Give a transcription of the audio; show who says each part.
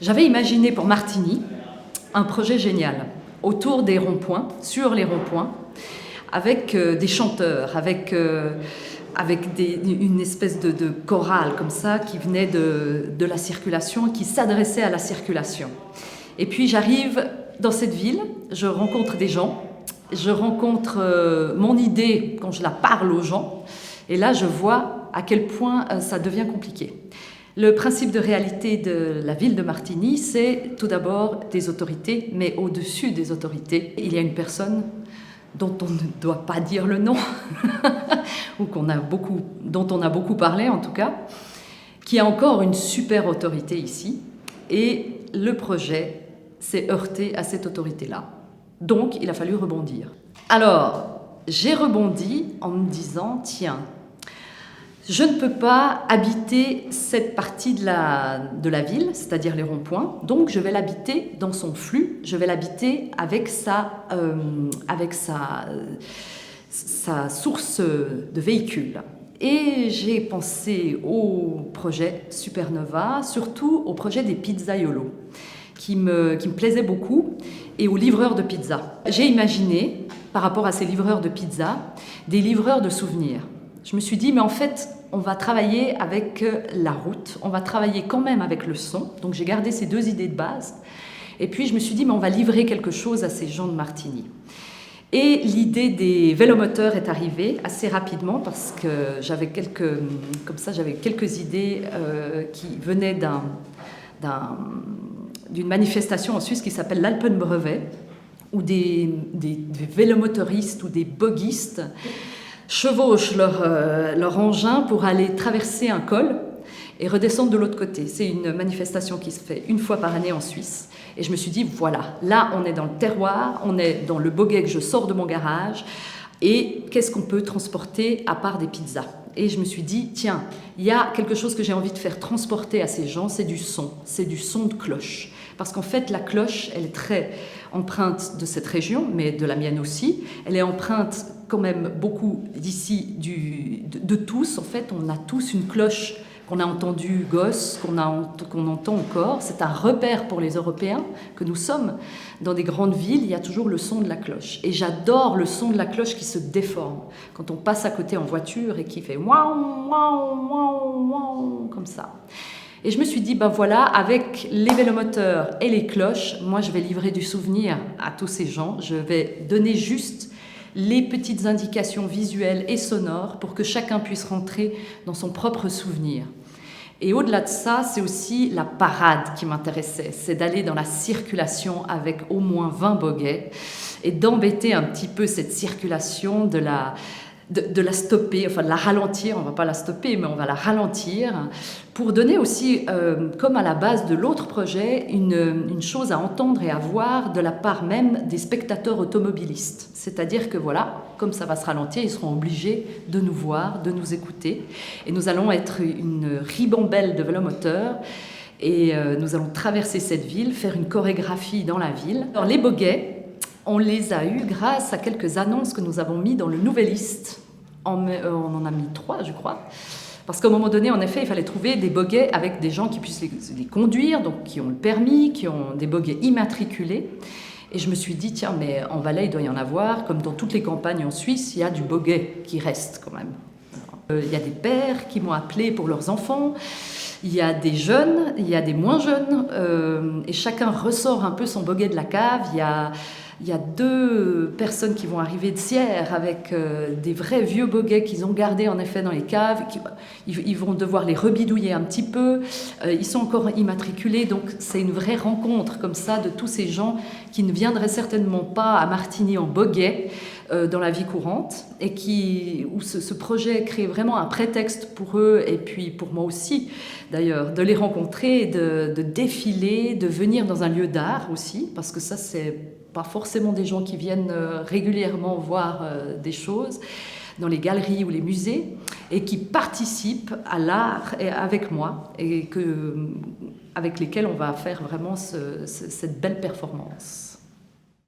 Speaker 1: J'avais imaginé pour Martigny un projet génial autour des ronds-points, sur les ronds-points, avec des chanteurs, avec une espèce de chorale comme ça qui venait de la circulation, qui s'adressait à la circulation. Et puis j'arrive dans cette ville, je rencontre des gens, je rencontre mon idée quand je la parle aux gens, et là je vois à quel point ça devient compliqué. Le principe de réalité de la ville de Martigny, c'est tout d'abord des autorités, mais au-dessus des autorités, il y a une personne dont on ne doit pas dire le nom, ou dont on a beaucoup parlé en tout cas, qui a encore une super autorité ici, et le projet s'est heurté à cette autorité-là. Donc, il a fallu rebondir. Alors, j'ai rebondi en me disant, tiens, je ne peux pas habiter cette partie de la ville, c'est-à-dire les ronds-points, donc je vais l'habiter dans son flux, je vais l'habiter avec sa source de véhicule. Et j'ai pensé au projet Supernova, surtout au projet des pizzaiolos, qui me plaisait beaucoup, et aux livreurs de pizza. J'ai imaginé, par rapport à ces livreurs de pizza, des livreurs de souvenirs. Je me suis dit, mais en fait, on va travailler avec la route, on va travailler quand même avec le son. Donc j'ai gardé ces deux idées de base. Et puis je me suis dit, mais on va livrer quelque chose à ces gens de Martigny. Et l'idée des vélomoteurs est arrivée assez rapidement parce que j'avais quelques idées qui venaient d'une manifestation en Suisse qui s'appelle l'Alpenbrevet, où des vélomotoristes ou des bogistes chevauchent leur engin pour aller traverser un col et redescendre de l'autre côté. C'est une manifestation qui se fait une fois par année en Suisse. Et je me suis dit, voilà, là on est dans le terroir, on est dans le boguet que je sors de mon garage, et qu'est-ce qu'on peut transporter à part des pizzas? Et je me suis dit, tiens, il y a quelque chose que j'ai envie de faire transporter à ces gens, c'est du son de cloche. Parce qu'en fait, la cloche, elle est très empreinte de cette région, mais de la mienne aussi. Elle est empreinte quand même beaucoup d'ici, de tous. En fait, on a tous une cloche qu'on a entendue gosse, qu'on entend encore. C'est un repère pour les Européens que nous sommes. Dans des grandes villes, il y a toujours le son de la cloche. Et j'adore le son de la cloche qui se déforme. Quand on passe à côté en voiture et qui fait waouh, waouh, waouh, waouh, comme ça. Et je me suis dit, ben voilà, avec les vélomoteurs et les cloches, moi je vais livrer du souvenir à tous ces gens. Je vais donner juste les petites indications visuelles et sonores pour que chacun puisse rentrer dans son propre souvenir. Et au-delà de ça, c'est aussi la parade qui m'intéressait. C'est d'aller dans la circulation avec au moins 20 boguets et d'embêter un petit peu cette circulation, de la stopper, enfin de la ralentir. On ne va pas la stopper, mais on va la ralentir pour donner aussi, comme à la base de l'autre projet, une chose à entendre et à voir de la part même des spectateurs automobilistes. C'est-à-dire que voilà, comme ça va se ralentir, ils seront obligés de nous voir, de nous écouter. Et nous allons être une ribambelle de vélomoteurs et nous allons traverser cette ville, faire une chorégraphie dans la ville. Alors les boguets, on les a eus grâce à quelques annonces que nous avons mis dans le Nouvelliste. On en a mis 3, je crois. Parce qu'à un moment donné, en effet, il fallait trouver des boguets avec des gens qui puissent les conduire, donc qui ont le permis, qui ont des boguets immatriculés. Et je me suis dit, tiens, mais en Valais, il doit y en avoir. Comme dans toutes les campagnes en Suisse, il y a du boguet qui reste quand même. Il y a des pères qui m'ont appelé pour leurs enfants. Il y a des jeunes, il y a des moins jeunes. Et chacun ressort un peu son boguet de la cave. Il y a 2 personnes qui vont arriver de Sierre avec des vrais vieux boguets qu'ils ont gardés en effet dans les caves. Ils vont devoir les rebidouiller un petit peu. Ils sont encore immatriculés, donc c'est une vraie rencontre comme ça de tous ces gens qui ne viendraient certainement pas à Martigny en boguet dans la vie courante et où ce projet crée vraiment un prétexte pour eux et puis pour moi aussi d'ailleurs, de les rencontrer, de défiler, de venir dans un lieu d'art aussi, parce que ça c'est pas forcément des gens qui viennent régulièrement voir des choses dans les galeries ou les musées et qui participent à l'art avec moi et avec lesquels on va faire vraiment cette belle performance.